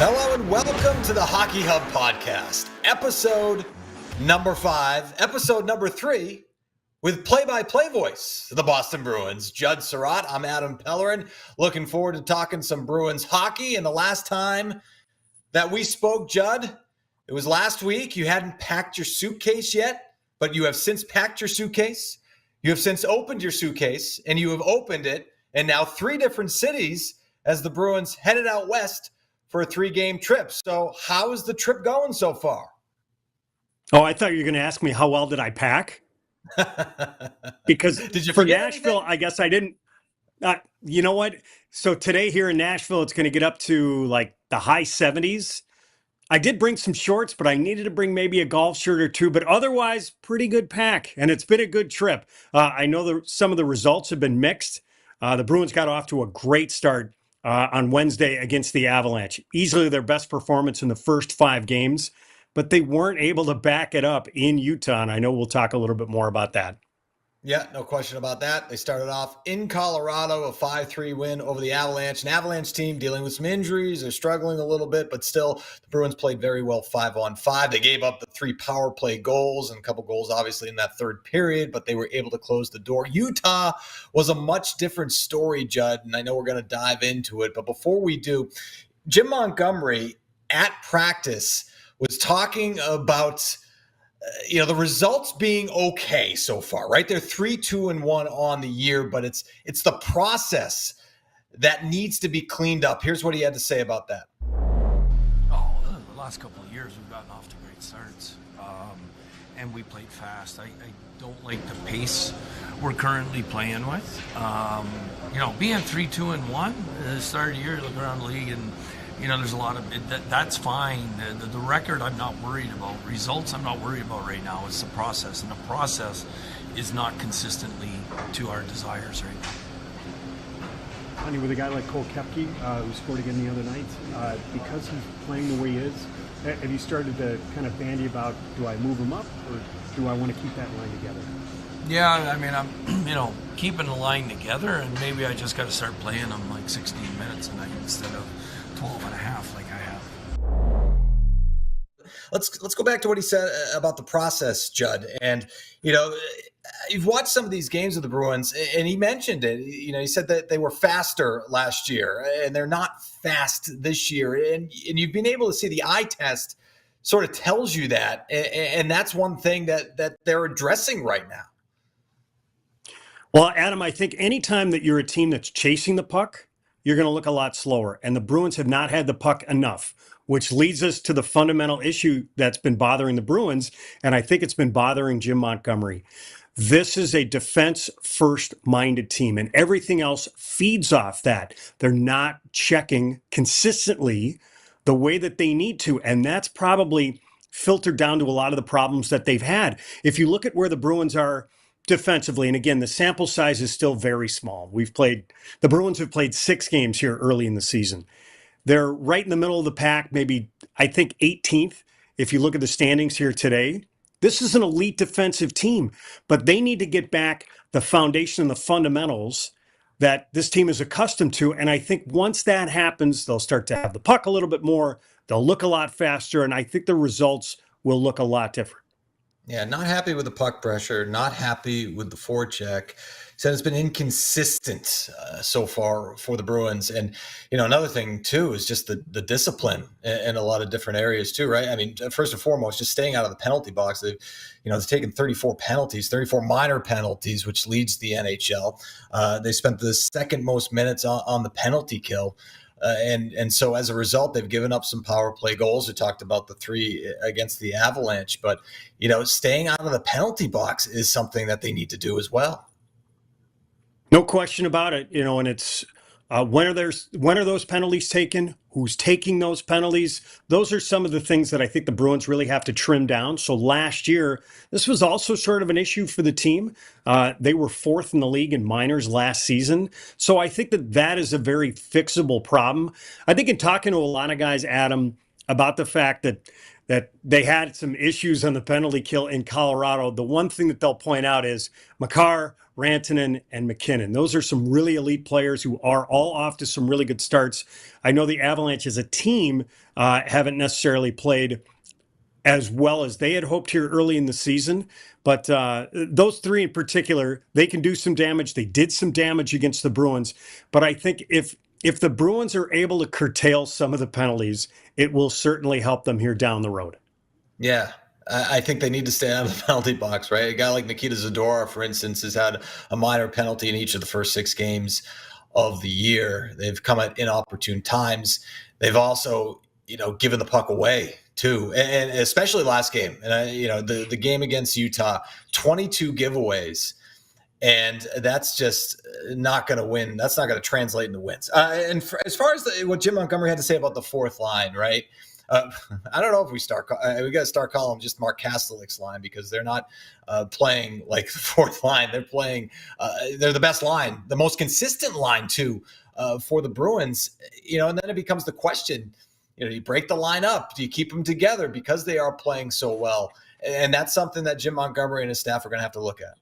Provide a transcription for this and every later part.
Hello and welcome to the Hockey Hub Podcast, episode number 5, episode number 3, with play-by-play voice of the Boston Bruins, Judd Sirott. I'm Adam Pellerin, looking forward to talking some Bruins hockey. And the last time that we spoke, Judd, it was last week. You hadn't packed your suitcase yet, but you have since packed your suitcase. You have since opened your suitcase, and you have opened it, and now 3 different cities as the Bruins headed out west for a 3-game trip. So how is the trip going so far? Oh, I thought you were going to ask me how well did I pack? Because Did you for forget Nashville, anything? I guess I didn't. You know what? So today here in Nashville, it's going to get up to like the high 70s. I did bring some shorts, but I needed to bring maybe a golf shirt or 2. But otherwise, pretty good pack. And it's been a good trip. I know some of the results have been mixed. The Bruins got off to a great start on Wednesday against the Avalanche. Easily their best performance in the first 5 games, but they weren't able to back it up in Utah. And I know we'll talk a little bit more about that. Yeah, no question about that. They started off in Colorado, a 5-3 win over the Avalanche. An Avalanche team dealing with some injuries. They're struggling a little bit, but still the Bruins played very well 5-on-5. They gave up the 3 power play goals and a couple goals obviously in that third period, but they were able to close the door. Utah was a much different story, Judd, and I know we're going to dive into it. But before we do, Jim Montgomery at practice was talking about the results being okay so far, right? They're 3-2-1 on the year, but it's the process that needs to be cleaned up. Here's what he had to say about that. Oh, the last couple of years we've gotten off to great starts, and we played fast. I don't like the pace we're currently playing with. Being 3-2-1 at the start of the year, you look around the league and there's a lot of that's fine. The record I'm not worried about. Results I'm not worried about right now. It's the process, and the process is not consistently to our desires right now. Honey, with a guy like Cole Koepke, who scored again the other night, because he's playing the way he is, have you started to kind of bandy about, do I move him up or do I want to keep that line together? Yeah, I mean, I'm keeping the line together, and maybe I just got to start playing him like 16 minutes a night instead of 12 and a half like I have. Let's go back to what he said about the process, Judd. And, you've watched some of these games of the Bruins, and he mentioned it. He said that they were faster last year, and they're not fast this year. And you've been able to see the eye test sort of tells you that. And that's one thing that they're addressing right now. Well, Adam, I think anytime that you're a team that's chasing the puck, you're going to look a lot slower. And the Bruins have not had the puck enough, which leads us to the fundamental issue that's been bothering the Bruins. And I think it's been bothering Jim Montgomery. This is a defense-first minded team, and everything else feeds off that. They're not checking consistently the way that they need to. And that's probably filtered down to a lot of the problems that they've had. If you look at where the Bruins are defensively, and again, the sample size is still very small. The Bruins have played 6 games here early in the season. They're right in the middle of the pack, maybe, I think, 18th. If you look at the standings here today, this is an elite defensive team, but they need to get back the foundation and the fundamentals that this team is accustomed to. And I think once that happens, they'll start to have the puck a little bit more. They'll look a lot faster, and I think the results will look a lot different. Yeah, not happy with the puck pressure, not happy with the forecheck. Said it's been inconsistent so far for the Bruins. And, another thing, too, is just the discipline in a lot of different areas, too, right? I mean, first and foremost, just staying out of the penalty box. They've taken 34 penalties, 34 minor penalties, which leads the NHL. They spent the second most minutes on the penalty kill. And so as a result, they've given up some power play goals. We talked about the 3 against the Avalanche, but, staying out of the penalty box is something that they need to do as well. No question about it, and it's when are those penalties taken? Who's taking those penalties? Those are some of the things that I think the Bruins really have to trim down. So last year, this was also sort of an issue for the team. They were 4th in the league in minors last season. So I think that is a very fixable problem. I think in talking to a lot of guys, Adam, about the fact that that they had some issues on the penalty kill in Colorado. The one thing that they'll point out is Makar, Rantanen, and McKinnon. Those are some really elite players who are all off to some really good starts. I know the Avalanche as a team haven't necessarily played as well as they had hoped here early in the season. But those three in particular, they can do some damage. They did some damage against the Bruins. But I think if the Bruins are able to curtail some of the penalties, it will certainly help them here down the road. Yeah, I think they need to stay out of the penalty box, right? A guy like Nikita Zadorov, for instance, has had a minor penalty in each of the first 6 games of the year. They've come at inopportune times. They've also, given the puck away too, and especially last game. And the game against Utah, 22 giveaways. And that's just not going to win. That's not going to translate into wins. As far as what Jim Montgomery had to say about the fourth line, right? I don't know if we got to start calling them just Mark Kastelik's line, because they're not playing like the fourth line. They're playing. They're the best line, the most consistent line too for the Bruins. And then it becomes the question: do you break the line up? Do you keep them together because they are playing so well? And that's something that Jim Montgomery and his staff are going to have to look at.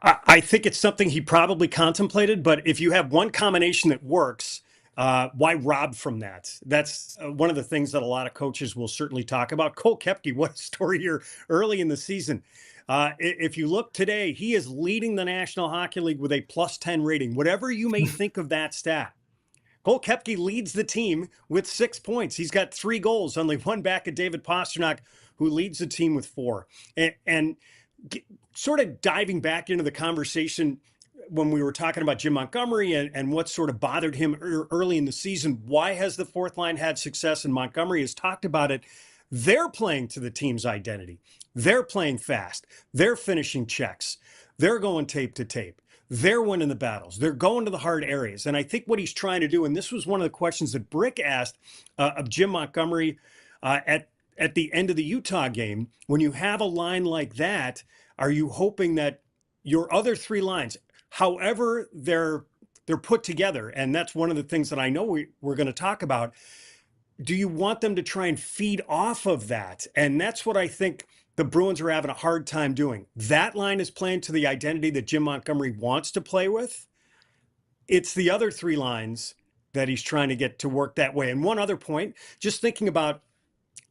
I think it's something he probably contemplated, but if you have one combination that works, why rob from that? That's one of the things that a lot of coaches will certainly talk about. Cole Koepke, what a story here early in the season. If you look today, he is leading the National Hockey League with a +10 rating. Whatever you may think of that stat, Cole Koepke leads the team with 6 points. He's got 3 goals, only one back of David Pastrnak, who leads the team with 4. And sort of diving back into the conversation when we were talking about Jim Montgomery and what sort of bothered him early in the season, why has the fourth line had success? And Montgomery has talked about it. They're playing to the team's identity. They're playing fast. They're finishing checks. They're going tape to tape. They're winning the battles. They're going to the hard areas. And I think what he's trying to do, and this was one of the questions that Brick asked of Jim Montgomery at the end of the Utah game, when you have a line like that, are you hoping that your other 3 lines, however they're put together, and that's one of the things that I know we're going to talk about, do you want them to try and feed off of that? And that's what I think the Bruins are having a hard time doing. That line is playing to the identity that Jim Montgomery wants to play with. It's the other 3 lines that he's trying to get to work that way. And one other point, just thinking about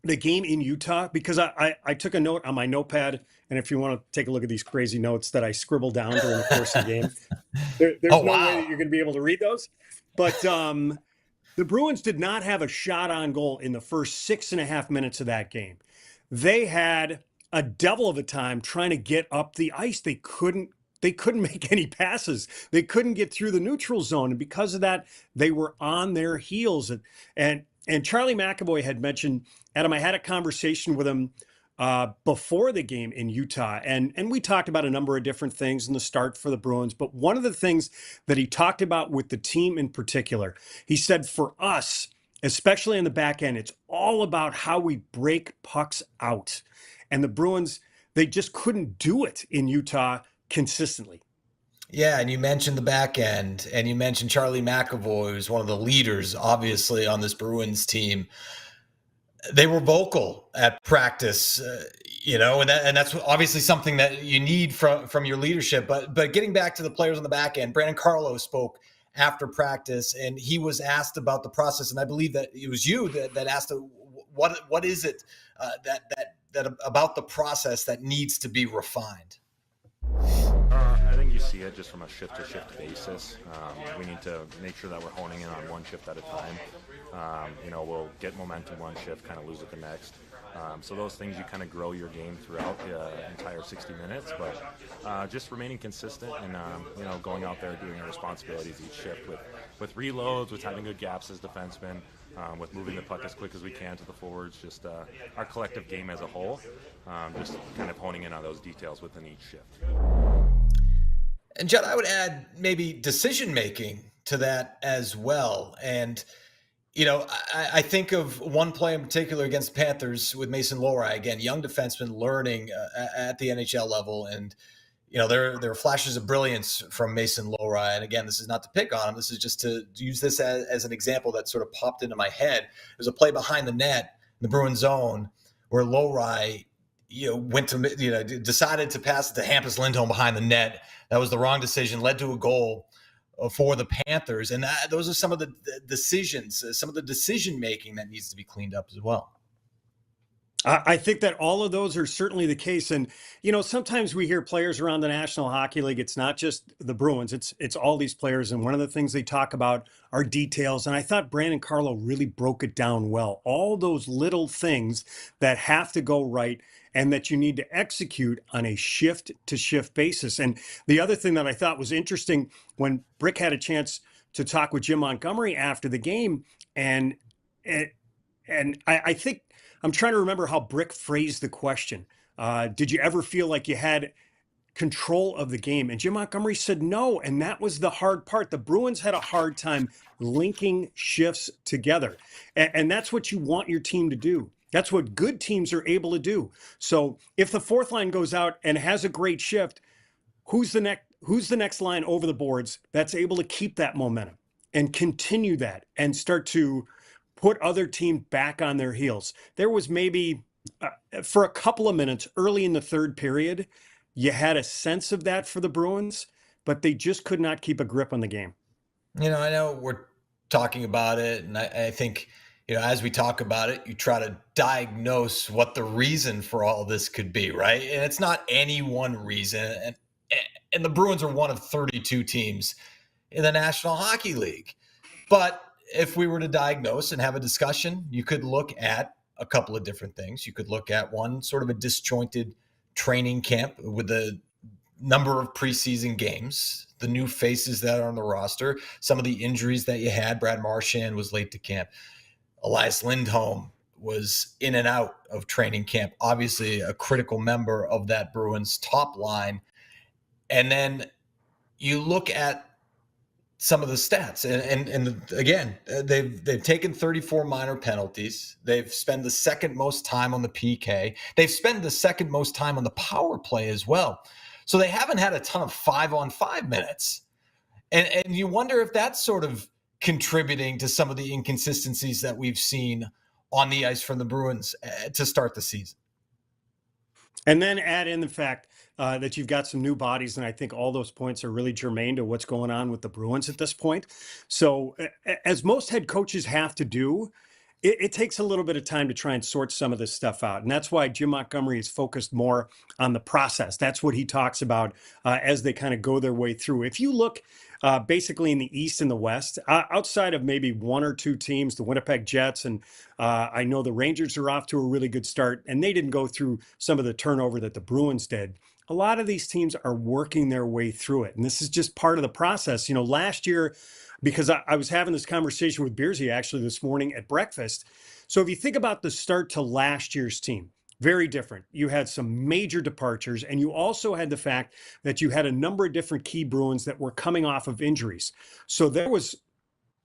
the game in Utah, because I took a note on my notepad, and if you want to take a look at these crazy notes that I scribbled down during the course of the game, there's no way that you're going to be able to read those. But the Bruins did not have a shot on goal in the first 6.5 minutes of that game. They had a devil of a time trying to get up the ice. They couldn't make any passes. They couldn't get through the neutral zone. And because of that, they were on their heels. And Charlie McAvoy had mentioned, Adam, I had a conversation with him before the game in Utah, and we talked about a number of different things in the start for the Bruins. But one of the things that he talked about with the team in particular, he said, for us, especially in the back end, it's all about how we break pucks out. And the Bruins, they just couldn't do it in Utah consistently. Yeah, and you mentioned the back end, and you mentioned Charlie McAvoy, who's one of the leaders, obviously, on this Bruins team. They were vocal at practice, and that's obviously something that you need from your leadership. But getting back to the players on the back end, Brandon Carlo spoke after practice, and he was asked about the process, and I believe that it was you that asked what is it that about the process that needs to be refined. I think you see it just from a shift-to-shift basis. We need to make sure that we're honing in on one shift at a time. We'll get momentum one shift, kind of lose it the next. So those things, you kind of grow your game throughout the entire 60 minutes. But just remaining consistent and, going out there doing our responsibilities each shift with reloads, with having good gaps as defensemen, with moving the puck as quick as we can to the forwards, just our collective game as a whole, just kind of honing in on those details within each shift. And Judd, I would add maybe decision-making to that as well. And, I think of one play in particular against the Panthers with Mason Lohrei, again, young defenseman learning at the NHL level. And, there are flashes of brilliance from Mason Lohrei. And again, this is not to pick on him. This is just to use this as an example that sort of popped into my head. There's a play behind the net. the Bruins zone where Lowry, went to, decided to pass it to Hampus Lindholm behind the net. That was the wrong decision, led to a goal for the Panthers. And those are some of the decisions, some of the decision making that needs to be cleaned up as well. I think that all of those are certainly the case. And, sometimes we hear players around the National Hockey League. It's not just the Bruins, it's all these players. And one of the things they talk about are details. And I thought Brandon Carlo really broke it down well. All those little things that have to go right and that you need to execute on a shift to shift basis. And the other thing that I thought was interesting, when Brick had a chance to talk with Jim Montgomery after the game, and I think, I'm trying to remember how Brick phrased the question. Did you ever feel like you had control of the game? And Jim Montgomery said no, and that was the hard part. The Bruins had a hard time linking shifts together, and that's what you want your team to do. That's what good teams are able to do. So if the fourth line goes out and has a great shift, who's the next line over the boards that's able to keep that momentum and continue that and start to put other teams back on their heels? There was maybe for a couple of minutes early in the third period, you had a sense of that for the Bruins, but they just could not keep a grip on the game. I know we're talking about it, and I think, as we talk about it, you try to diagnose what the reason for all this could be, right? And it's not any one reason. And the Bruins are one of 32 teams in the National Hockey League. But if we were to diagnose and have a discussion, you could look at a couple of different things. You could look at one, sort of a disjointed training camp with the number of preseason games, the new faces that are on the roster, some of the injuries that you had. Brad Marchand was late to camp. Elias Lindholm was in and out of training camp, obviously a critical member of that Bruins top line. And then you look at some of the stats, and again, they've taken 34 minor penalties. They've spent the second most time on the PK. They've spent the second most time on the power play as well. So they haven't had a ton of 5-on-5 minutes, and you wonder if that's sort of contributing to some of the inconsistencies that we've seen on the ice from the Bruins to start the season. And then add in the fact that you've got some new bodies, and I think all those points are really germane to what's going on with the Bruins at this point. So as most head coaches have to do, it takes a little bit of time to try and sort some of this stuff out. And that's why Jim Montgomery is focused more on the process. That's what he talks about as they kind of go their way through. If you look basically in the East and the West, outside of maybe one or two teams, the Winnipeg Jets, and I know the Rangers are off to a really good start, and they didn't go through some of the turnover that the Bruins did. A lot of these teams are working their way through it. And this is just part of the process. Last year, because I was having this conversation with Beersy actually this morning at breakfast. So if you think about the start to last year's team, very different. You had some major departures, and you also had the fact that you had a number of different key Bruins that were coming off of injuries. So there was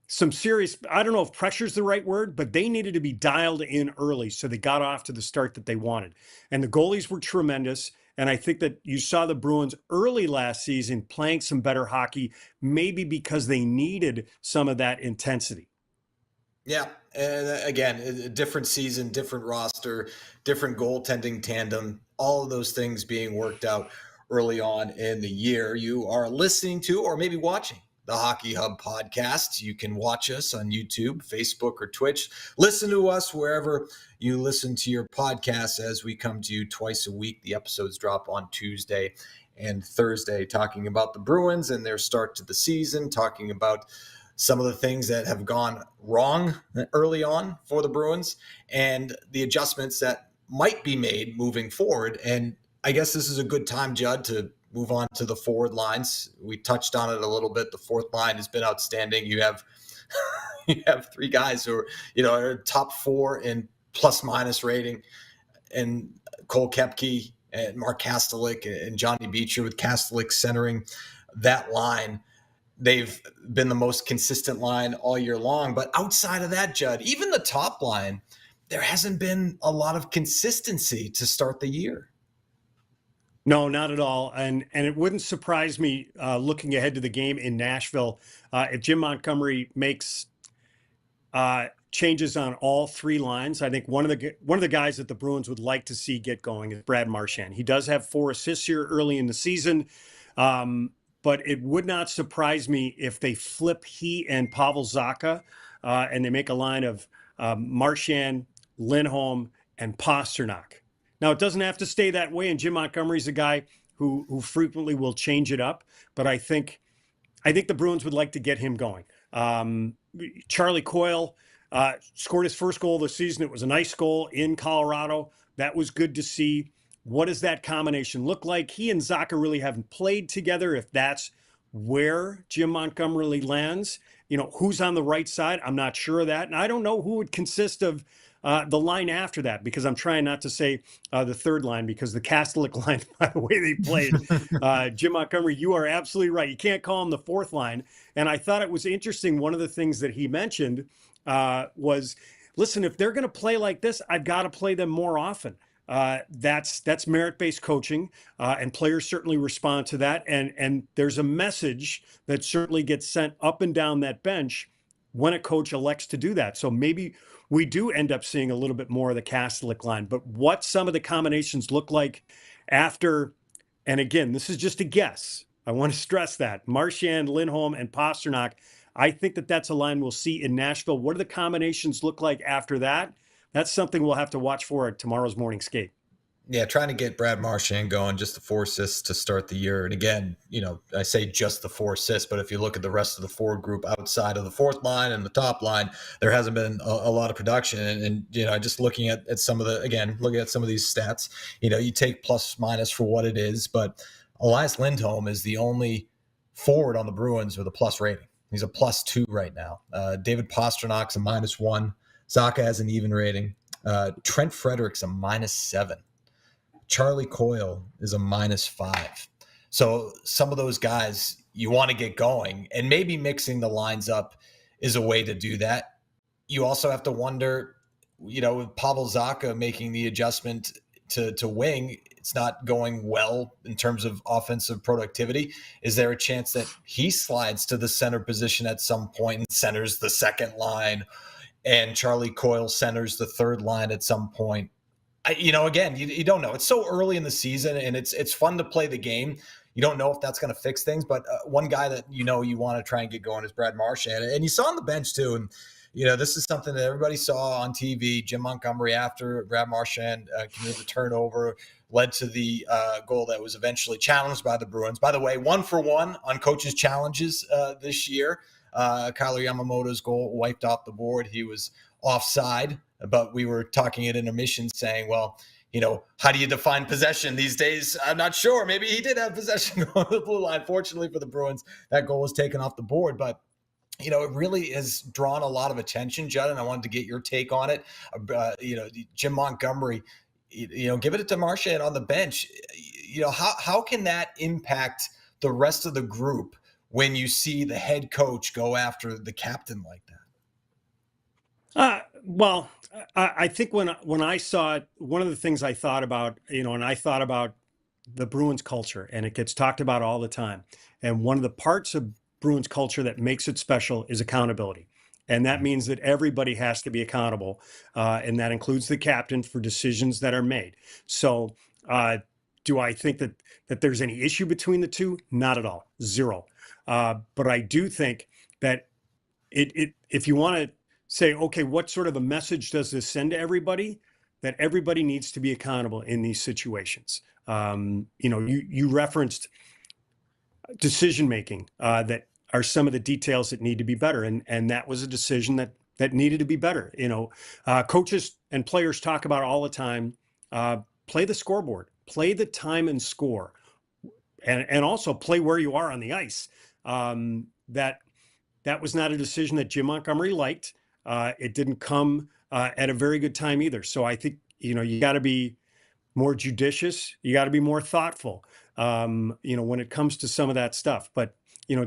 some serious, I don't know if pressure is the right word, but they needed to be dialed in early so they got off to the start that they wanted. And the goalies were tremendous. And I think that you saw the Bruins early last season playing some better hockey, maybe because they needed some of that intensity. Yeah. And again, a different season, different roster, different goaltending tandem, all of those things being worked out early on in the year. You are listening to, or maybe watching, the Hockey Hub podcast. You can watch us on YouTube, Facebook, or Twitch. Listen to us wherever you listen to your podcasts as we come to you twice a week. The episodes drop on Tuesday and Thursday, talking about the Bruins and their start to the season, talking about some of the things that have gone wrong early on for the Bruins and the adjustments that might be made moving forward. And I guess this is a good time, Judd, to move on to the forward lines. We touched on it a little bit. The fourth line has been outstanding. You have three guys who are top four in plus minus rating, and Cole Koepke and Mark Kastelik and Johnny Beecher, with Kastelik centering that line. They've been the most consistent line all year long. But outside of that, Judd, even the top line, there hasn't been a lot of consistency to start the year. No, not at all. And it wouldn't surprise me looking ahead to the game in Nashville if Jim Montgomery makes changes on all three lines. I think one of the guys that the Bruins would like to see get going is Brad Marchand. He does have 4 assists here early in the season, but it would not surprise me if they flip he and Pavel Zacha, and they make a line of Marchand, Lindholm, and Pastrnak. Now, it doesn't have to stay that way, and Jim Montgomery's a guy who frequently will change it up, but I think the Bruins would like to get him going. Charlie Coyle scored his first goal of the season. It was a nice goal in Colorado. That was good to see. What does that combination look like? He and Zacha really haven't played together. If that's where Jim Montgomery lands, who's on the right side? I'm not sure of that. And I don't know who would consist of the line after that, because I'm trying not to say the third line, because the Catholic line, by the way they played, Jim Montgomery, you are absolutely right. You can't call him the fourth line. And I thought it was interesting. One of the things that he mentioned was, listen, if they're going to play like this, I've got to play them more often. That's merit-based coaching, and players certainly respond to that. And there's a message that certainly gets sent up and down that bench when a coach elects to do that. So maybe we do end up seeing a little bit more of the Catholic line. But what some of the combinations look like after, and again, this is just a guess, I want to stress that, Marchand, Lindholm, and Pastrnak, I think that's a line we'll see in Nashville. What do the combinations look like after that? That's something we'll have to watch for at tomorrow's morning skate. Yeah, trying to get Brad Marchand going, just the 4 assists to start the year. And again, I say just the 4 assists, but if you look at the rest of the forward group outside of the fourth line and the top line, there hasn't been a lot of production. And just looking at some of looking at some of these stats, you take plus minus for what it is, but Elias Lindholm is the only forward on the Bruins with a plus rating. He's a +2 right now. David Pasternak's a -1. Zacha has an even rating. Trent Frederick's a -7. Charlie Coyle is a -5. So some of those guys you want to get going, and maybe mixing the lines up is a way to do that. You also have to wonder, with Pavel Zacha making the adjustment to wing, it's not going well in terms of offensive productivity. Is there a chance that he slides to the center position at some point and centers the second line, and Charlie Coyle centers the third line at some point? Again, you don't know. It's so early in the season, and it's fun to play the game. You don't know if that's going to fix things, but one guy that you want to try and get going is Brad Marchand. And you saw on the bench too, and this is something that everybody saw on TV. Jim Montgomery, after Brad Marchand committed the turnover, led to the goal that was eventually challenged by the Bruins. By the way, 1-for-1 on coaches' challenges this year. Kyler Yamamoto's goal wiped off the board. He was offside, but we were talking at intermission saying, well, how do you define possession these days? I'm not sure. Maybe he did have possession on the blue line. Fortunately for the Bruins, that goal was taken off the board. But, it really has drawn a lot of attention, Judd, and I wanted to get your take on it. Jim Montgomery, give it to Marchand on the bench. How can that impact the rest of the group when you see the head coach go after the captain like that? Well, I think when I saw it, one of the things I thought about, and I thought about the Bruins culture, and it gets talked about all the time. And one of the parts of Bruins culture that makes it special is accountability. And that means that everybody has to be accountable. And that includes the captain for decisions that are made. So do I think that there's any issue between the two? Not at all. Zero. But I do think that if you want to say, okay, what sort of a message does this send to everybody? That everybody needs to be accountable in these situations. You referenced decision-making that are some of the details that need to be better. And that was a decision that needed to be better. Coaches and players talk about all the time, play the scoreboard, play the time and score, and also play where you are on the ice. That was not a decision that Jim Montgomery liked. It didn't come at a very good time either. So I think, you got to be more judicious. You got to be more thoughtful, when it comes to some of that stuff. But,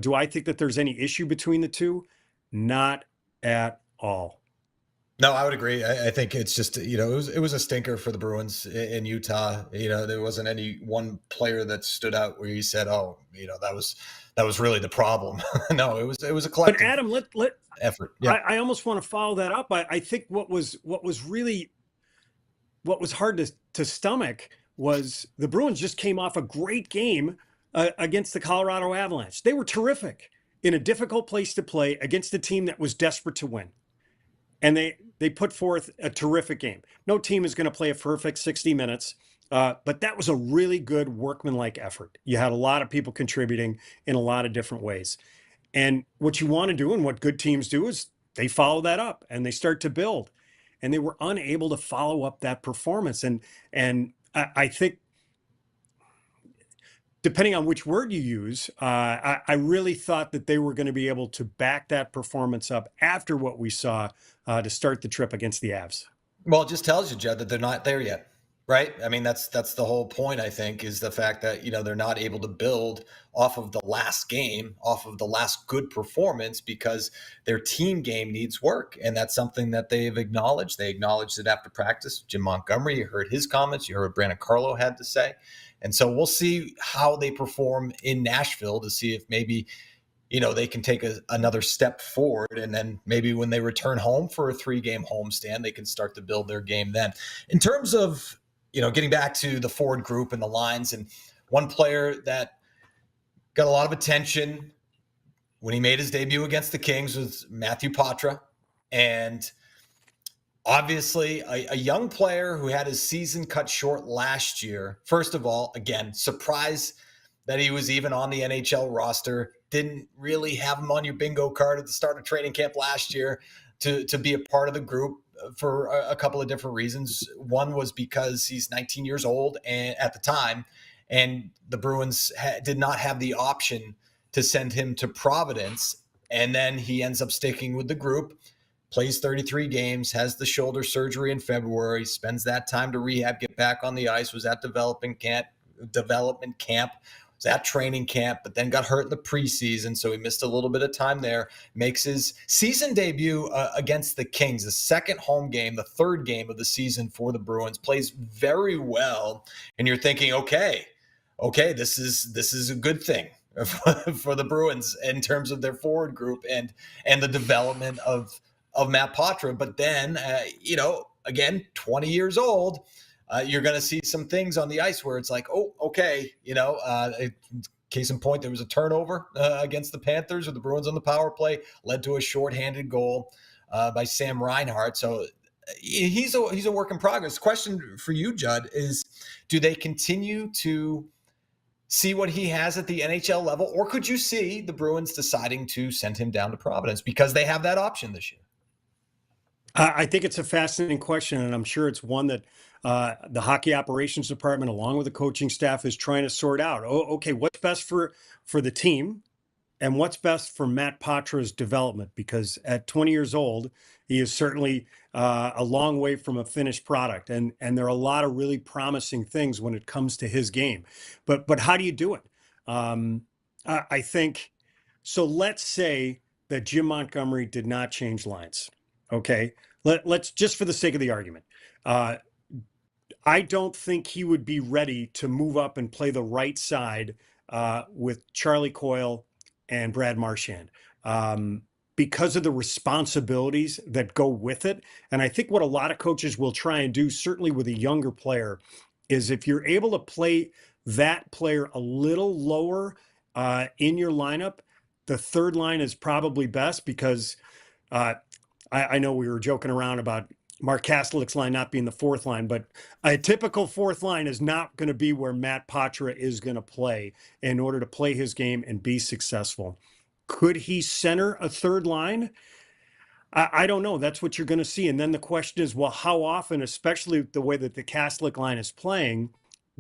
do I think that there's any issue between the two? Not at all. No, I would agree. I think it's just, it was a stinker for the Bruins in Utah. There wasn't any one player that stood out where you said, oh, that was really the problem. No, it was a collective. But Adam, effort. Yeah. I almost want to follow that up. I think what was hard to stomach was the Bruins just came off a great game against the Colorado Avalanche. They were terrific in a difficult place to play against a team that was desperate to win. And they put forth a terrific game. No team is going to play a perfect 60 minutes, but that was a really good workmanlike effort. You had a lot of people contributing in a lot of different ways. And what you want to do and what good teams do is they follow that up and they start to build. And they were unable to follow up that performance. And I think, depending on which word you use, I really thought that they were going to be able to back that performance up after what we saw to start the trip against the Avs. Well, it just tells you, Judd, that they're not there yet, right? I mean, that's the whole point, I think, is the fact that, they're not able to build off of the last game, off of the last good performance, because their team game needs work. And that's something that they've acknowledged. They acknowledged it after practice. Jim Montgomery, you heard his comments. You heard what Brandon Carlo had to say. And so we'll see how they perform in Nashville to see if maybe, they can take another step forward. And then maybe when they return home for a 3-game homestand, they can start to build their game then. In terms of, getting back to the forward group and the lines, and one player that got a lot of attention when he made his debut against the Kings was Matthew Poitras. And obviously a young player who had his season cut short last year. First of all, again, surprised that he was even on the NHL roster. Didn't really have him on your bingo card at the start of training camp last year to be a part of the group for a couple of different reasons. One was because he's 19 years old and at the time, and the Bruins did not have the option to send him to Providence. And then he ends up sticking with the group, plays 33 games, has the shoulder surgery in February, spends that time to rehab, get back on the ice, was at development camp, was at training camp, but then got hurt in the preseason, so he missed a little bit of time there. Makes his season debut against the Kings, the second home game, the third game of the season for the Bruins, plays very well, and you're thinking, okay, this is a good thing for the Bruins in terms of their forward group and the development of Matt Poitras. But then, again, 20 years old, you're going to see some things on the ice where it's like, oh, okay, case in point, there was a turnover against the Panthers or the Bruins on the power play, led to a shorthanded goal by Sam Reinhart. So he's a work in progress. Question for you, Judd, is do they continue to see what he has at the NHL level, or could you see the Bruins deciding to send him down to Providence because they have that option this year? I think it's a fascinating question, and I'm sure it's one that the hockey operations department, along with the coaching staff, is trying to sort out. Oh, okay, what's best for the team, and what's best for Matt Poitras's development? Because at 20 years old, he is certainly a long way from a finished product, and there are a lot of really promising things when it comes to his game. But how do you do it? I think so. Let's say that Jim Montgomery did not change lines. Okay, let's just for the sake of the argument. I don't think he would be ready to move up and play the right side with Charlie Coyle and Brad Marchand because of the responsibilities that go with it. And I think what a lot of coaches will try and do, certainly with a younger player, is if you're able to play that player a little lower in your lineup, the third line is probably best because I know we were joking around about Mark Kastelik's line not being the fourth line, but a typical fourth line is not going to be where Matt Poitras is going to play in order to play his game and be successful. Could he center a third line? I don't know. That's what you're going to see. And then the question is, well, how often, especially the way that the Kastelik line is playing,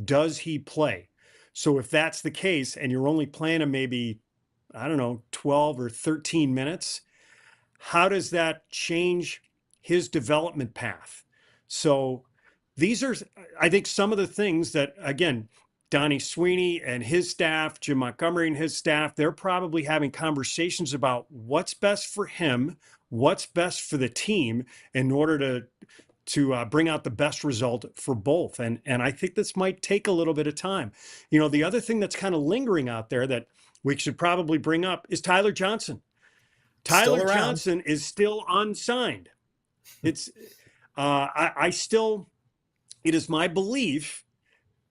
does he play? So if that's the case, and you're only playing him maybe, 12 or 13 minutes, how does that change his development path? So these are, I think, some of the things that, again, Donnie Sweeney and his staff, Jim Montgomery and his staff, they're probably having conversations about what's best for him, what's best for the team in order to bring out the best result for both. And I think this might take a little bit of time. The other thing that's kind of lingering out there that we should probably bring up is Tyler Johnson. Tyler Still around. Johnson is still unsigned. It's I still, it is my belief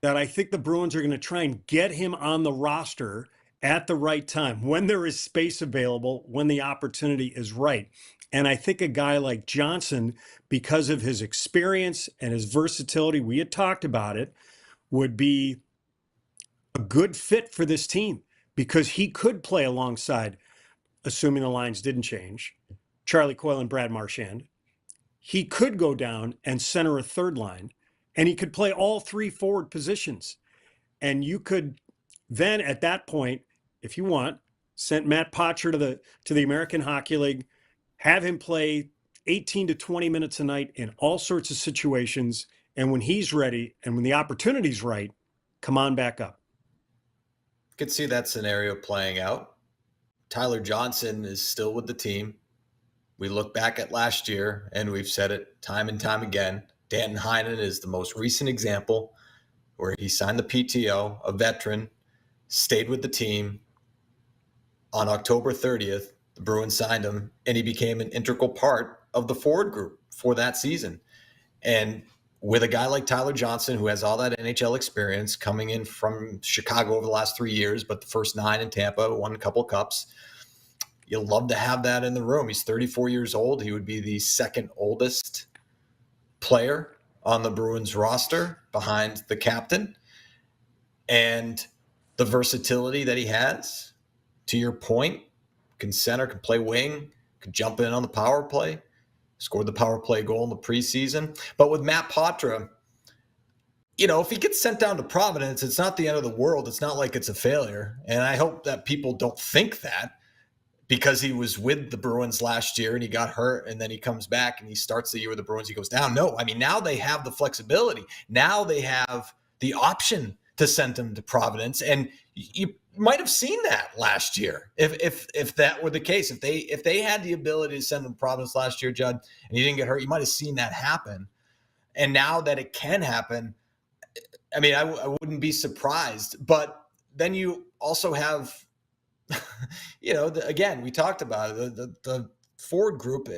that I think the Bruins are going to try and get him on the roster at the right time, when there is space available, when the opportunity is right. And I think a guy like Johnson, because of his experience and his versatility, we had talked about it, would be a good fit for this team because he could play alongside, assuming the lines didn't change, Charlie Coyle and Brad Marchand. He could go down and center a third line, and he could play all three forward positions. And you could then, at that point, if you want, send Matt Poitras to the American Hockey League, have him play 18 to 20 minutes a night in all sorts of situations. And when he's ready and when the opportunity's right, come on back up. Could see that scenario playing out. Tyler Johnson is still with the team. We look back at last year, and we've said it time and time again. Danton Heinen is the most recent example where he signed the PTO, a veteran, stayed with the team. On October 30th, the Bruins signed him, and he became an integral part of the forward group for that season. And with a guy like Tyler Johnson, who has all that NHL experience coming in from Chicago over the last 3 years, but the first 9 in Tampa, won a couple cups, you'll love to have that in the room. He's 34 years old. He would be the second oldest player on the Bruins roster behind the captain. And the versatility that he has, to your point, can center, can play wing, can jump in on the power play, scored the power play goal in the preseason. But with Matt Poitras, if he gets sent down to Providence, it's not the end of the world. It's not like it's a failure. And I hope that people don't think that because he was with the Bruins last year and he got hurt and then he comes back and he starts the year with the Bruins, he goes down. No, I mean, now they have the flexibility. Now they have the option to send him to Providence. And you might have seen that last year if that were the case. If they had the ability to send him to Providence last year, Judd, and he didn't get hurt, you might have seen that happen. And now that it can happen, I mean, I wouldn't be surprised. But then you also have, again, we talked about it, the forward group,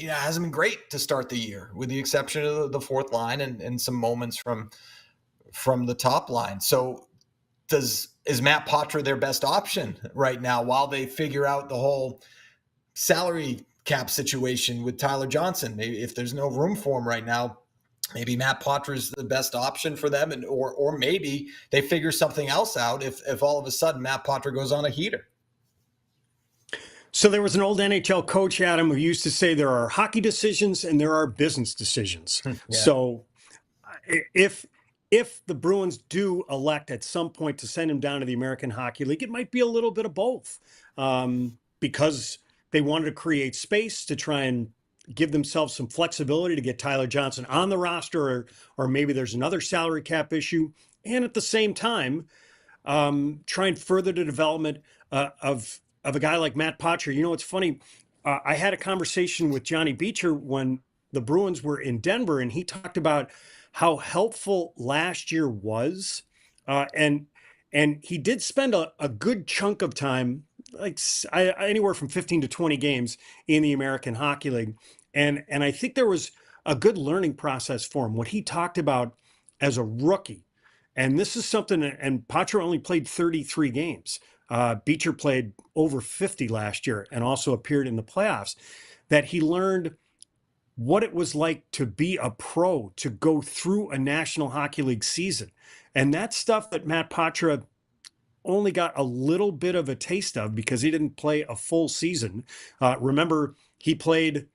hasn't been great to start the year, with the exception of the fourth line and some moments from the top line. So is Matt Poitras their best option right now while they figure out the whole salary cap situation with Tyler Johnson? Maybe if there's no room for him right now, maybe Matt Poitras is the best option for them, or maybe they figure something else out if all of a sudden Matt Poitras goes on a heater. So there was an old NHL coach, Adam, who used to say there are hockey decisions and there are business decisions. Yeah. So if the Bruins do elect at some point to send him down to the American Hockey League, it might be a little bit of both, because they wanted to create space to try and give themselves some flexibility to get Tyler Johnson on the roster, or maybe there's another salary cap issue. And at the same time, try and further the development of a guy like Matt Poitras. It's funny. I had a conversation with Johnny Beecher when the Bruins were in Denver, and he talked about how helpful last year was. And he did spend a good chunk of time, like anywhere from 15 to 20 games in the American Hockey League. And I think there was a good learning process for him. What he talked about as a rookie, and this is something, and Poitras only played 33 games. Beecher played over 50 last year and also appeared in the playoffs, that he learned what it was like to be a pro, to go through a National Hockey League season. And that's stuff that Matt Poitras only got a little bit of a taste of because he didn't play a full season. Remember, he played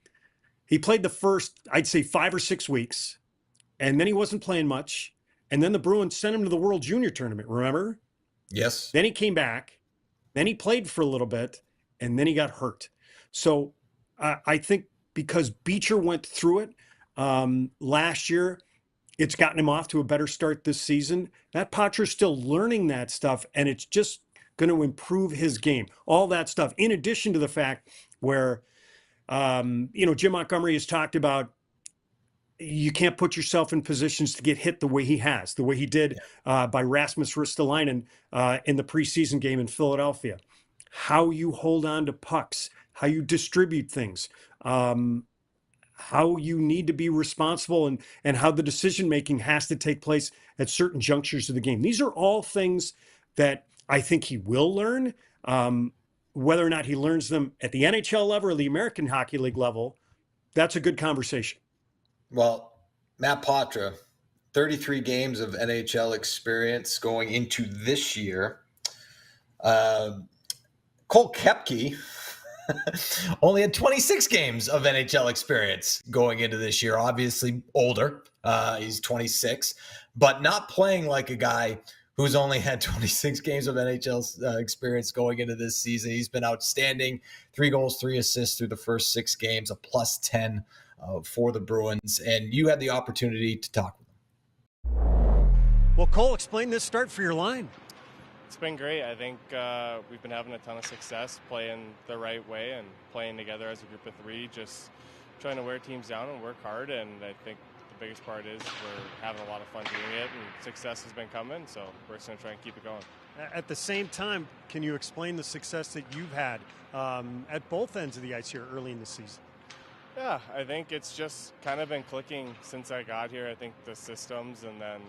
the first, I'd say, 5 or 6 weeks, and then he wasn't playing much. And then the Bruins sent him to the World Junior Tournament, remember? Yes. Then he came back, then he played for a little bit, and then he got hurt. So I think because Beecher went through it last year, it's gotten him off to a better start this season. Matt Poitras is still learning that stuff, and it's just going to improve his game. All that stuff, in addition to the fact where, Jim Montgomery has talked about you can't put yourself in positions to get hit the way he has, the way he did by Rasmus Ristolainen in the preseason game in Philadelphia. How you hold on to pucks, how you distribute things, how you need to be responsible, and how the decision making has to take place at certain junctures of the game. These are all things that I think he will learn. Whether or not he learns them at the NHL level or the American Hockey League level, that's a good conversation. Well, Matt Poitras, 33 games of NHL experience going into this year. Cole Koepke only had 26 games of NHL experience going into this year. Obviously older. He's 26, but not playing like a guy who's only had 26 games of NHL experience going into this season. He's been outstanding. 3 goals, 3 assists through the first 6 games, a +10 for the Bruins. And you had the opportunity to talk with him. Well, Cole, explain this start for your line. It's been great. I think we've been having a ton of success playing the right way and playing together as a group of 3, just trying to wear teams down and work hard. And I think the biggest part is we're having a lot of fun doing it, and success has been coming, so we're just going to try and keep it going. At the same time, can you explain the success that you've had at both ends of the ice here early in the season? Yeah, I think it's just kind of been clicking since I got here. I think the systems and then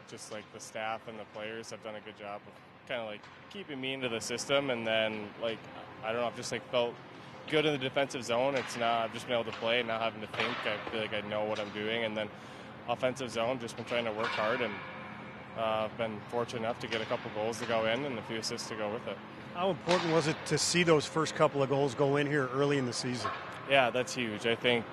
just like the staff and the players have done a good job of kind of like keeping me into the system, and then like I don't know, I've just like felt good in the defensive zone. It's not, I've just been able to play and not having to think. I feel like I know what I'm doing, and then offensive zone, just been trying to work hard, and I've been fortunate enough to get a couple goals to go in and a few assists to go with it. How important was it to see those first couple of goals go in here early in the season? Yeah, that's huge. I think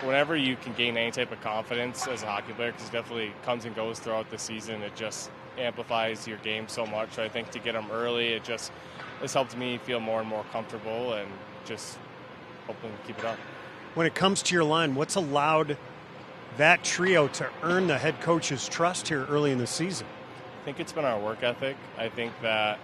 whenever you can gain any type of confidence as a hockey player, because it definitely comes and goes throughout the season, it just amplifies your game so much. So I think to get them early, it's helped me feel more and more comfortable and just hoping to keep it up. When it comes to your line, what's allowed that trio to earn the head coach's trust here early in the season? I think it's been our work ethic. I think that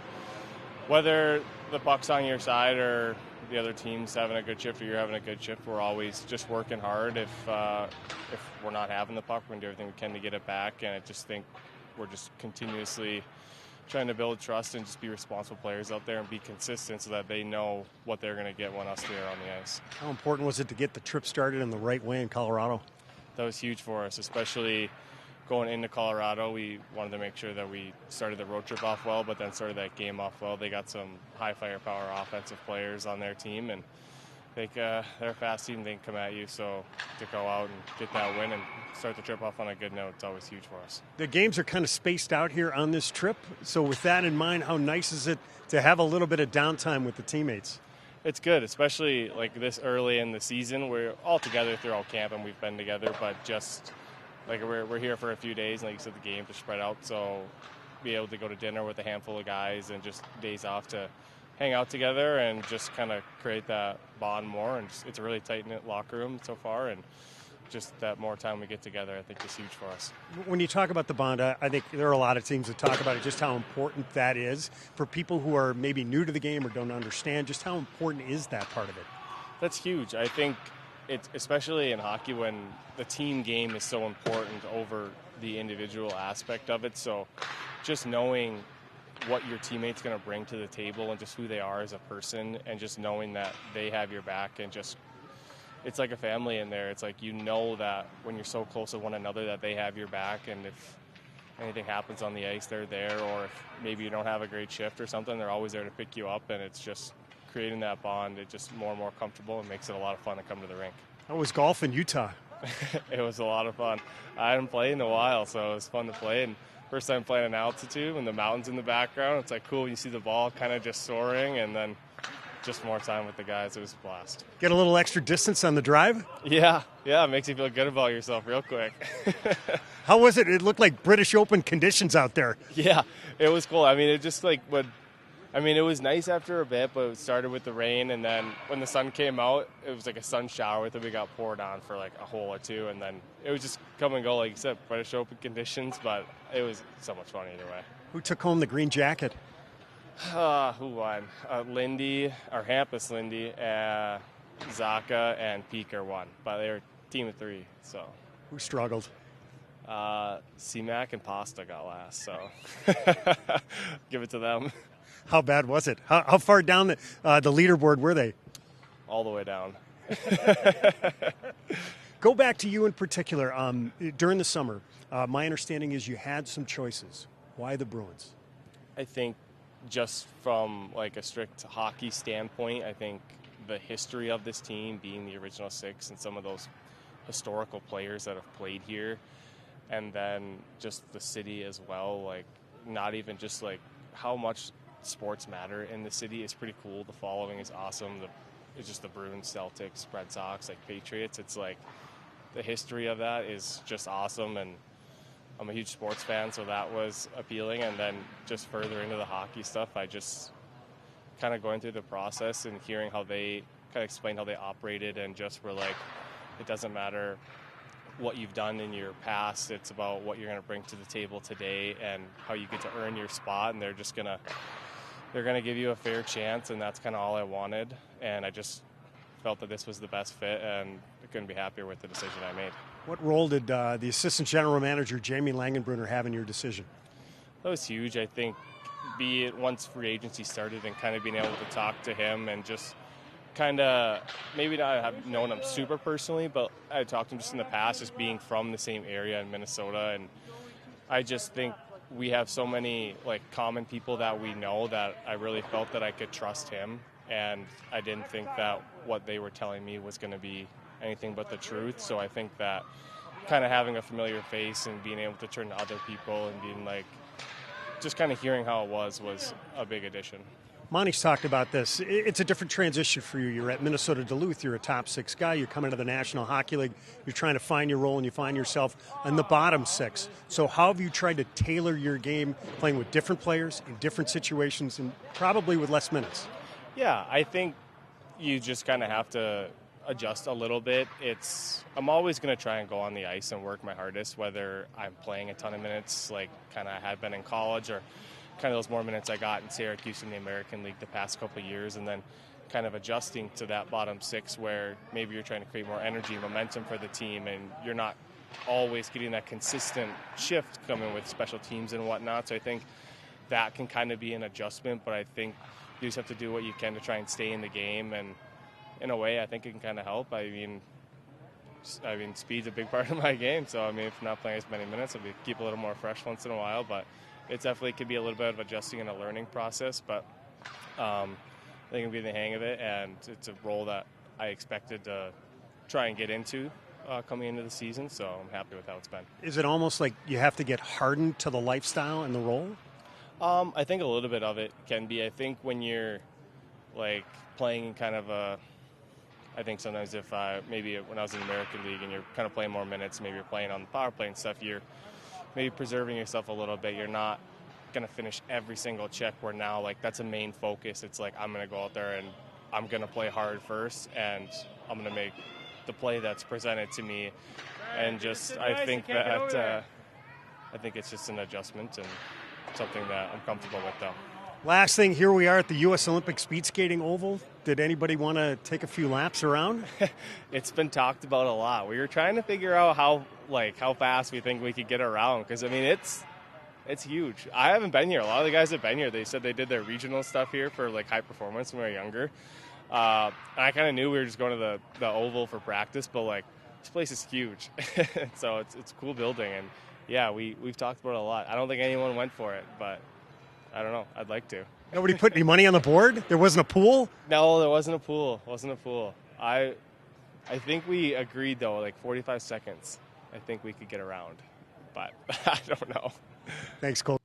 whether the puck's on your side or the other team's having a good shift or you're having a good shift, we're always just working hard. If we're not having the puck, we're going to do everything we can to get it back. And I just think we're just continuously trying to build trust and just be responsible players out there and be consistent so that they know what they're going to get when us three are on the ice. How important was it to get the trip started in the right way in Colorado? That was huge for us, especially going into Colorado. We wanted to make sure that we started the road trip off well, but then started that game off well. They got some high firepower offensive players on their team, and they're a fast team. They can come at you, so to go out and get that win and start the trip off on a good note, it's always huge for us. The games are kind of spaced out here on this trip, so with that in mind, how nice is it to have a little bit of downtime with the teammates? It's good, especially like this early in the season. We're all together throughout camp and we've been together, but just like we're here for a few days, and like you said, the games are spread out, so be able to go to dinner with a handful of guys and just days off to hang out together and just kind of create that bond more. And it's a really tight-knit locker room so far, and just that more time we get together, I think, is huge for us. When you talk about the bond, I think there are a lot of teams that talk about it, just how important that is for people who are maybe new to the game or don't understand. Just how important is that part of it? That's huge. I think it's especially in hockey when the team game is so important over the individual aspect of it. So just knowing what your teammate's going to bring to the table and just who they are as a person, and just knowing that they have your back, and just it's like a family in there. It's like, you know, that when you're so close to one another that they have your back, and if anything happens on the ice, they're there, or if maybe you don't have a great shift or something, they're always there to pick you up. And it's just creating that bond. It's just more and more comfortable and makes it a lot of fun to come to the rink. How was golf in Utah? It was a lot of fun. I hadn't played in a while, so it was fun to play. And first time playing in altitude and the mountains in the background, it's like cool. You see the ball kind of just soaring, and then just more time with the guys. It was a blast. Get a little extra distance on the drive? Yeah, it makes you feel good about yourself real quick. How was it? It looked like British Open conditions out there. Yeah, it was cool. I mean, it just like it was nice after a bit, but it started with the rain, and then when the sun came out, it was like a sun shower with it. We got poured on for like a hole or two, and then it was just come and go, like you said, British Open conditions, but it was so much fun either way. Who took home the green jacket? Who won? Lindy, or Hampus Lindy, Zaka, and Peeker won, but they were a team of 3, so. Who struggled? C-Mac and Pasta got last, so give it to them. How bad was it? How far down the leaderboard were they? all the way down. Go back to you in particular. During the summer, my understanding is you had some choices. Why the Bruins? I think just from like a strict hockey standpoint, I think the history of this team being the original six and some of those historical players that have played here, and then just the city as well, like not even just like how much sports matter in the city is pretty cool. The following is awesome. It's just the Bruins, Celtics, Red Sox, like Patriots. It's like the history of that is just awesome, and I'm a huge sports fan, so that was appealing. And then just further into the hockey stuff, I just kind of going through the process and hearing how they kind of explained how they operated, and just were like, it doesn't matter what you've done in your past, it's about what you're going to bring to the table today and how you get to earn your spot, and they're going to give you a fair chance, and that's kind of all I wanted. And I just felt that this was the best fit, and I couldn't be happier with the decision I made. What role did the assistant general manager, Jamie Langenbrunner, have in your decision? That was huge. I think be it once free agency started and kind of being able to talk to him and just kind of, maybe not have known him super personally, but I talked to him just in the past, just being from the same area in Minnesota. And I just think we have so many like common people that we know that I really felt that I could trust him. And I didn't think that what they were telling me was going to be anything but the truth. So I think that kind of having a familiar face and being able to turn to other people and being like, just kind of hearing how it was a big addition. Monty's talked about this. It's a different transition for you. You're at Minnesota Duluth. You're a top six guy. You're coming to the National Hockey League. You're trying to find your role, and you find yourself in the bottom six. So how have you tried to tailor your game, playing with different players in different situations and probably with less minutes? Yeah, I think you just kind of have to adjust a little bit. I'm always going to try and go on the ice and work my hardest, whether I'm playing a ton of minutes like kind of had been in college, or kind of those more minutes I got in Syracuse in the American League the past couple of years, and then kind of adjusting to that bottom six where maybe you're trying to create more energy, momentum for the team, and you're not always getting that consistent shift coming with special teams and whatnot. So I think that can kind of be an adjustment, but I think you just have to do what you can to try and stay in the game, and in a way I think it can kind of help. I mean speed's a big part of my game, so I mean if I'm not playing as many minutes, I'll keep a little more fresh once in a while, but it definitely could be a little bit of adjusting and a learning process, but I think it'll be the hang of it, and it's a role that I expected to try and get into coming into the season, so I'm happy with how it's been. Is it almost like you have to get hardened to the lifestyle and the role? I think a little bit of it can be. I think when you're like playing in kind of I think sometimes if maybe when I was in the American League and you're kind of playing more minutes, maybe you're playing on the power play and stuff, you're maybe preserving yourself a little bit. You're not going to finish every single check, where now like that's a main focus. It's like I'm going to go out there and I'm going to play hard first, and I'm going to make the play that's presented to me. And just I think that I think it's just an adjustment and something that I'm comfortable with, though. Last thing, here we are at the U.S. Olympic Speed Skating Oval. Did anybody want to take a few laps around? It's been talked about a lot. We were trying to figure out how fast we think we could get around, because I mean it's huge. I haven't been here. A lot of the guys have been here. They said they did their regional stuff here for like high performance when we were younger. And I kind of knew we were just going to the oval for practice, but like this place is huge, so it's a cool building. And yeah, we've talked about it a lot. I don't think anyone went for it, but I don't know. I'd like to. Nobody put any money on the board? There wasn't a pool? No, there wasn't a pool. I think we agreed, though, like 45 seconds. I think we could get around, but I don't know. Thanks, Cole.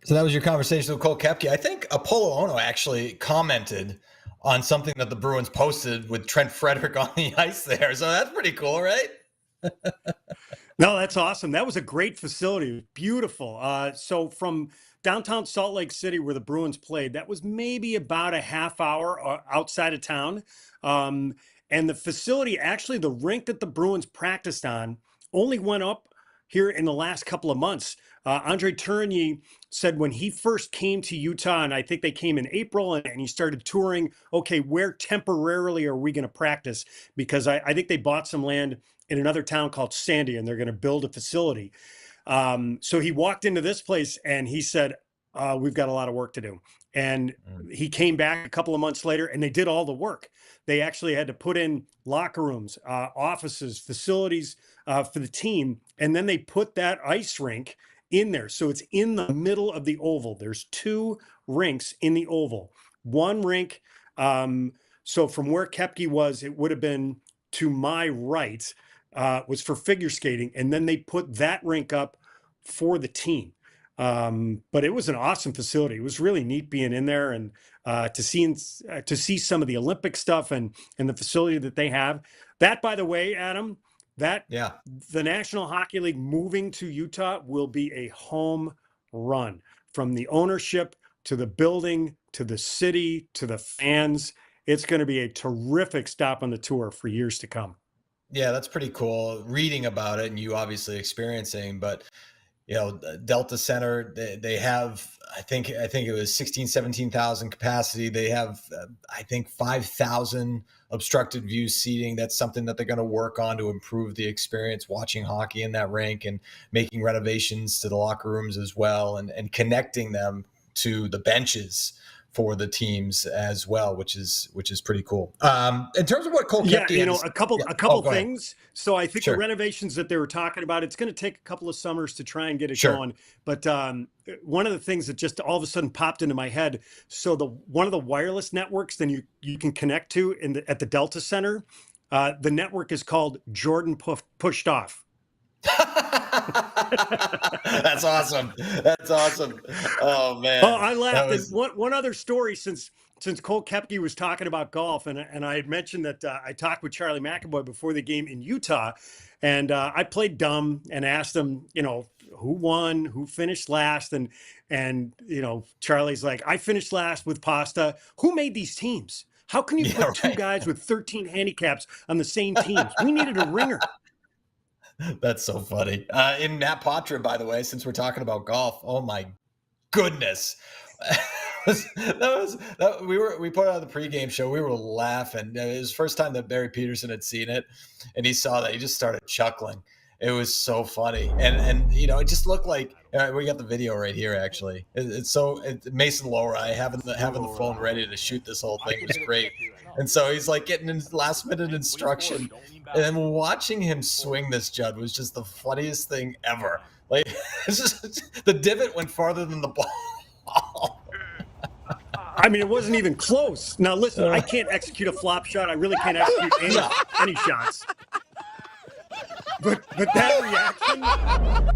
So that was your conversation with Cole Koepke. I think Apollo Ono actually commented on something that the Bruins posted with Trent Frederick on the ice there. So that's pretty cool, right? No, that's awesome. That was a great facility. Beautiful. So from downtown Salt Lake City, where the Bruins played, that was maybe about a half hour outside of town. And the facility, actually the rink that the Bruins practiced on, only went up here in the last couple of months. Andre Tourigny said when he first came to Utah, and I think they came in April, and he started touring, okay, where temporarily are we going to practice? Because I think they bought some land in another town called Sandy, and they're going to build a facility. So he walked into this place and he said, we've got a lot of work to do. And he came back a couple of months later and they did all the work. They actually had to put in locker rooms, offices, facilities for the team. And then they put that ice rink in there. So it's in the middle of the oval. There's 2 rinks in the oval. One rink. So from where Koepke was, it would have been to my right, was for figure skating. And then they put that rink up for the team. But it was an awesome facility. It was really neat being in there and to see some of the Olympic stuff and the facility that they have. That, by the way, Adam, the National Hockey League moving to Utah will be a home run, from the ownership to the building to the city to the fans. It's going to be a terrific stop on the tour for years to come. Yeah, that's pretty cool reading about it and you obviously experiencing, but Delta Center, they have, I think it was 17,000 capacity. They have, I think 5,000 obstructed view seating. That's something that they're going to work on to improve the experience watching hockey in that rink, and making renovations to the locker rooms as well, and connecting them to the benches for the teams as well, which is pretty cool. In terms of what Cole Koepke, a couple things. So I think Sure. the renovations that they were talking about, it's going to take a couple of summers to try and get it Sure. going. But one of the things that just all of a sudden popped into my head, so one of the wireless networks then you can connect to at the Delta Center, the network is called Jordan Pushed Off. That's awesome. That's awesome. Oh man. Oh, I laughed. And one other story, since Cole Koepke was talking about golf, and I had mentioned that I talked with Charlie McAvoy before the game in Utah, and I played dumb and asked him, who won, who finished last, and Charlie's like, I finished last with Pasta. Who made these teams? How can you put 2 guys with 13 handicaps on the same teams? We needed a ringer. That's so funny. In Matt Poitras, by the way, since we're talking about golf, oh my goodness. We put it on the pregame show. We were laughing. It was the first time that Barry Peterson had seen it, and he saw that. He just started chuckling. It was so funny. And it just looked like, we got the video right here, actually. Mason Lowry having the phone ready to shoot this whole thing was great. And so he's like getting his last minute instruction. And then watching him swing this Judd was just the funniest thing ever. Like, it's just, the divot went farther than the ball. I mean, it wasn't even close. Now, listen, I can't execute a flop shot. I really can't execute any shots. But that reaction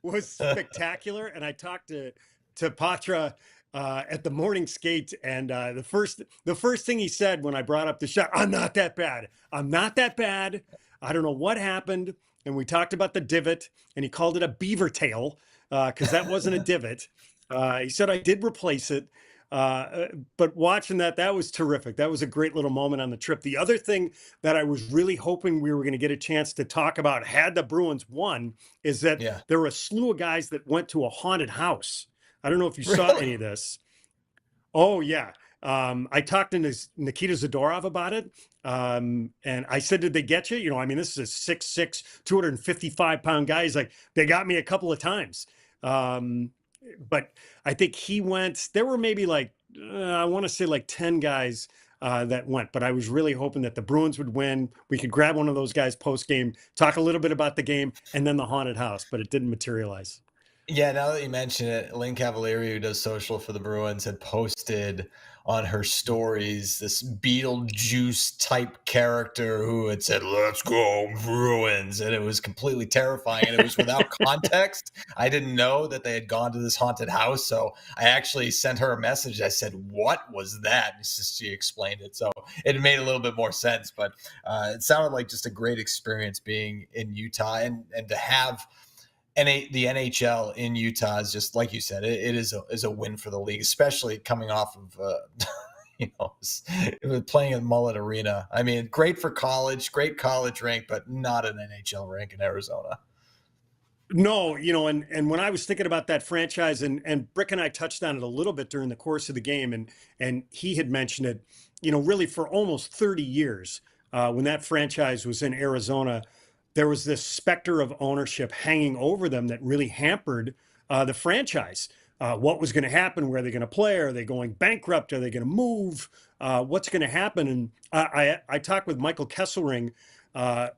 was spectacular. And I talked to Poitras at the morning skate, and the first thing he said when I brought up the shot, I'm not that bad. I'm not that bad. I don't know what happened. And we talked about the divot, and he called it a beaver tail because that wasn't a divot. He said I did replace it. But watching that was terrific. That was a great little moment on the trip. The other thing that I was really hoping we were going to get a chance to talk about had the Bruins won is that there were a slew of guys that went to a haunted house. I don't know if you saw any of this. Oh, yeah. I talked to Nikita Zadorov about it. And I said, did they get you? This is a 6'6", 255-pound guy. He's like, they got me a couple of times. But I think he went, there were maybe I want to say 10 guys that went, but I was really hoping that the Bruins would win. We could grab one of those guys post-game, talk a little bit about the game, and then the haunted house, but it didn't materialize. Yeah, now that you mention it, Lynn Cavalieri, who does social for the Bruins, had posted on her stories this Beetlejuice type character who had said, "Let's go Bruins," and it was completely terrifying, and it was without context. I didn't know that they had gone to this haunted house, so I actually sent her a message. I said, "What was that?" And she explained it, so it made a little bit more sense. But it sounded like just a great experience being in Utah, and to have the NHL in Utah is just, like you said, it is a win for the league, especially coming off of playing in Mullet Arena. I mean, great for college, great college rink, but not an NHL rink in Arizona. No, and when I was thinking about that franchise, and Brick and I touched on it a little bit during the course of the game, and he had mentioned it, really for almost 30 years, when that franchise was in Arizona, there was this specter of ownership hanging over them that really hampered the franchise. what was going to happen. Where are they going to play? Are they going bankrupt? Are they going to move? What's going to happen? And I talked with Michael Kesselring,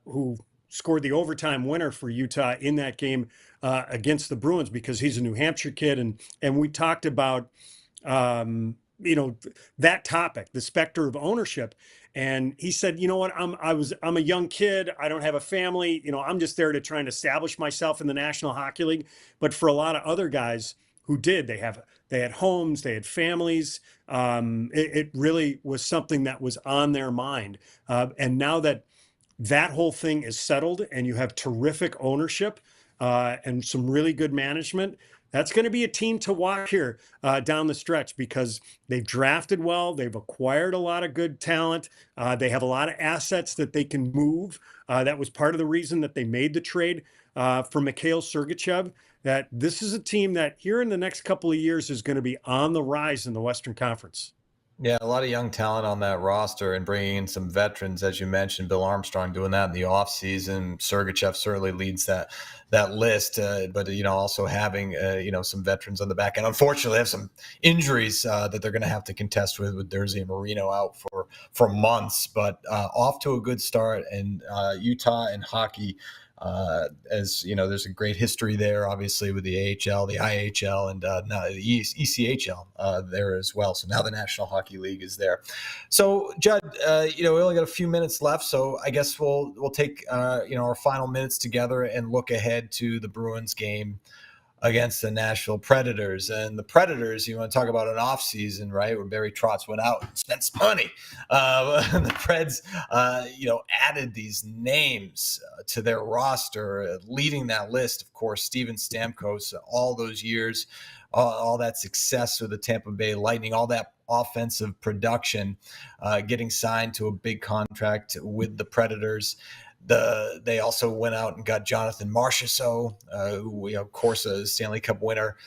who scored the overtime winner for Utah in that game against the Bruins, because he's a New Hampshire kid. And we talked about, that topic, the specter of ownership. And he said, you know what, I'm a young kid. I don't have a family. I'm just there to try and establish myself in the National Hockey League. But for a lot of other guys who did, they had homes, they had families. It really was something that was on their mind. And now that whole thing is settled and you have terrific ownership and some really good management, that's going to be a team to watch here down the stretch, because they've drafted well. They've acquired a lot of good talent. They have a lot of assets that they can move. That was part of the reason that they made the trade for Mikhail Sergachev, that this is a team that here in the next couple of years is going to be on the rise in the Western Conference. Yeah, a lot of young talent on that roster, and bringing in some veterans, as you mentioned, Bill Armstrong doing that in the offseason. Sergachev certainly leads that list, but also having some veterans on the back end. Unfortunately, they have some injuries that they're going to have to contest with Dursey and Marino out for months. But off to a good start, and Utah and hockey. As you know, there's a great history there, obviously, with the AHL, the IHL, and now the ECHL there as well. So now the National Hockey League is there. So, Judd, we only got a few minutes left, so I guess we'll take our final minutes together and look ahead to the Bruins game against the Nashville Predators. And the Predators, you want to talk about an off season, right, where Barry Trotz went out and spent some money. The Preds, added these names to their roster, leading that list, of course, Steven Stamkos, all those years, all that success with the Tampa Bay Lightning, all that offensive production, getting signed to a big contract with the Predators. They also went out and got Jonathan Marchand, who, of course, a Stanley Cup winner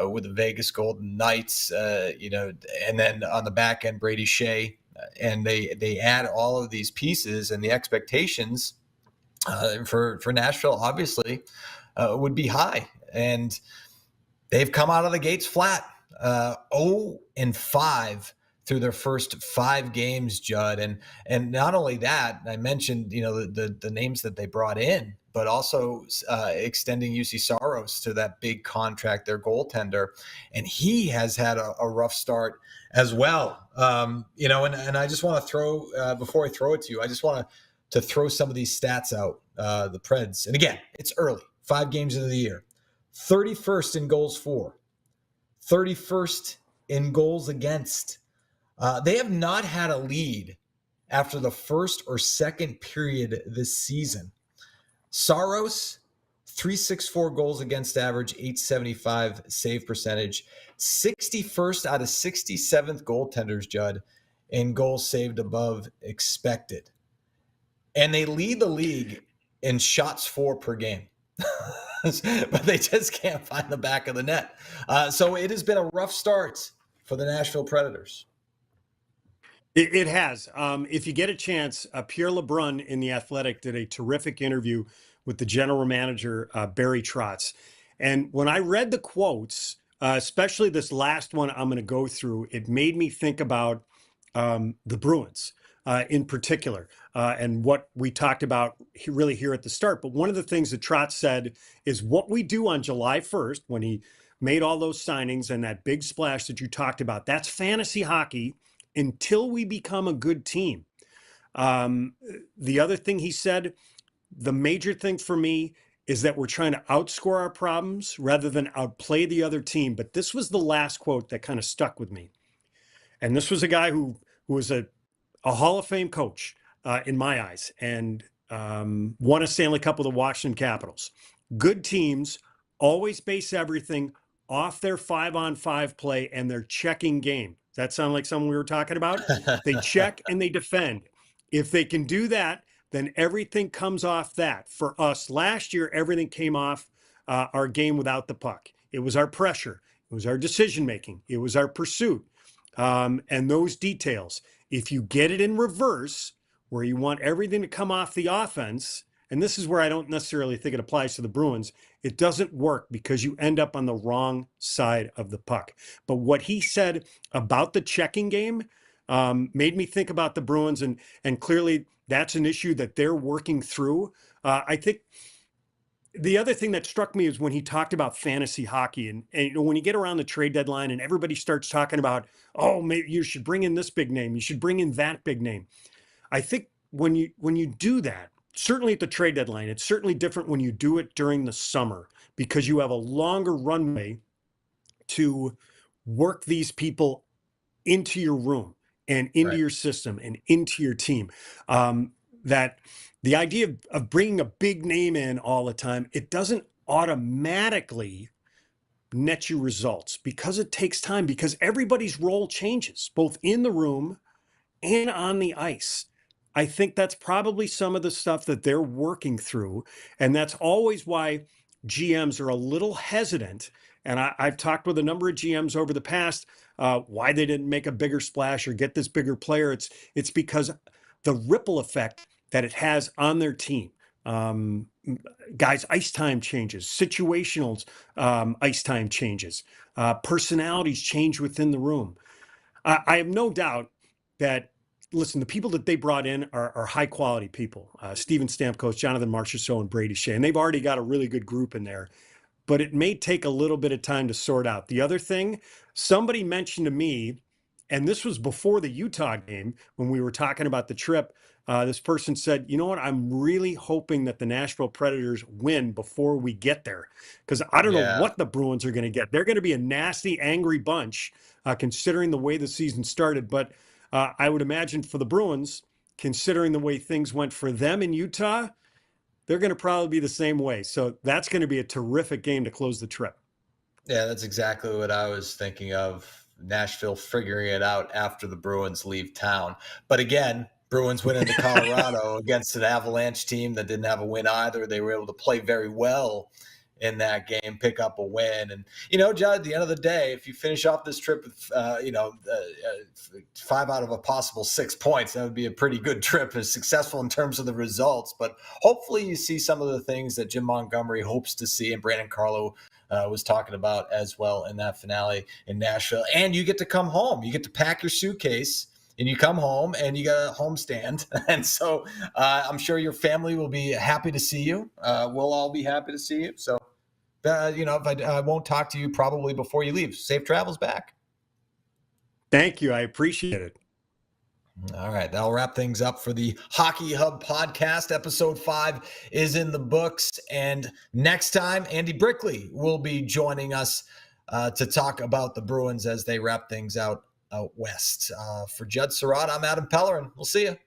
with the Vegas Golden Knights, and then on the back end, Brady Shea. And they add all of these pieces, and the expectations for Nashville, obviously, would be high. And they've come out of the gates flat, 0-5 through their first 5 games, Judd. And not only that, I mentioned, the names that they brought in, but also extending UC Saros to that big contract, their goaltender. And he has had a rough start as well. And I just want to throw, before I throw it to you, I just want to throw some of these stats out, the Preds. And again, it's early, 5 games into the year. 31st in goals for, 31st in goals against. They have not had a lead after the first or second period this season. Saros, 364 goals against average, 875 save percentage, 61st out of 67th goaltenders, Judd, in goals saved above expected. And they lead the league in shots for per game. But they just can't find the back of the net. So it has been a rough start for the Nashville Predators. It has. If you get a chance, Pierre LeBrun in The Athletic did a terrific interview with the general manager, Barry Trotz. And when I read the quotes, especially this last one I'm going to go through, it made me think about the Bruins in particular, and what we talked about really here at the start. But one of the things that Trotz said is what we do on July 1st, when he made all those signings and that big splash that you talked about, that's fantasy hockey until we become a good team. The other thing he said, the major thing for me is that we're trying to outscore our problems rather than outplay the other team. But this was the last quote that kind of stuck with me. And this was a guy who was a Hall of Fame coach in my eyes, and won a Stanley Cup with the Washington Capitals. Good teams always base everything off their 5-on-5 play and their checking game. Does that sound like something we were talking about? They check and they defend. If they can do that, then everything comes off that. For us last year, everything came off our game without the puck. It was our pressure. It was our decision-making. It was our pursuit. And those details. If you get it in reverse, where you want everything to come off the offense, and this is where I don't necessarily think it applies to the Bruins, it doesn't work because you end up on the wrong side of the puck. But what he said about the checking game made me think about the Bruins, and clearly that's an issue that they're working through. I think the other thing that struck me is when he talked about fantasy hockey, and you know, when you get around the trade deadline and everybody starts talking about, oh, maybe you should bring in this big name, you should bring in that big name. I think when you do that, certainly at the trade deadline, it's certainly different when you do it during the summer because you have a longer runway to work these people into your room and into your system and into your team. That the idea of bringing a big name in all the time, it doesn't automatically net you results because it takes time, because everybody's role changes both in the room and on the ice. I think that's probably some of the stuff that they're working through. And that's always why GMs are a little hesitant. And I've talked with a number of GMs over the past why they didn't make a bigger splash or get this bigger player. It's because the ripple effect that it has on their team. Guys, ice time changes, situational ice time changes, personalities change within the room. I have no doubt that, listen, the people that they brought in are high quality people. Steven Stamkos, Jonathan Marchessault, and Brady Shea. And they've already got a really good group in there. But it may take a little bit of time to sort out. The other thing, somebody mentioned to me, and this was before the Utah game when we were talking about the trip, this person said, you know what, I'm really hoping that the Nashville Predators win before we get there. Because I don't know what the Bruins are going to get. They're going to be a nasty, angry bunch, considering the way the season started. But I would imagine for the Bruins, considering the way things went for them in Utah, they're going to probably be the same way. So that's going to be a terrific game to close the trip. Yeah, that's exactly what I was thinking of. Nashville figuring it out after the Bruins leave town. But again, Bruins went into Colorado against an Avalanche team that didn't have a win either. They were able to play very well in that game, pick up a win. And, you know, Judd, at the end of the day, if you finish off this trip with, 5 out of a possible 6 points, that would be a pretty good trip. It's successful in terms of the results. But hopefully you see some of the things that Jim Montgomery hopes to see, and Brandon Carlo was talking about as well in that finale in Nashville. And you get to come home. You get to pack your suitcase and you come home and you got a homestand. And so I'm sure your family will be happy to see you. We'll all be happy to see you. So, if I won't talk to you probably before you leave. Safe travels back. Thank you. I appreciate it. All right, that'll wrap things up for the Hockey Hub podcast. Episode 5 is in the books. And next time, Andy Brickley will be joining us to talk about the Bruins as they wrap things out west. For Judd Sirott, I'm Adam Pellerin. We'll see you.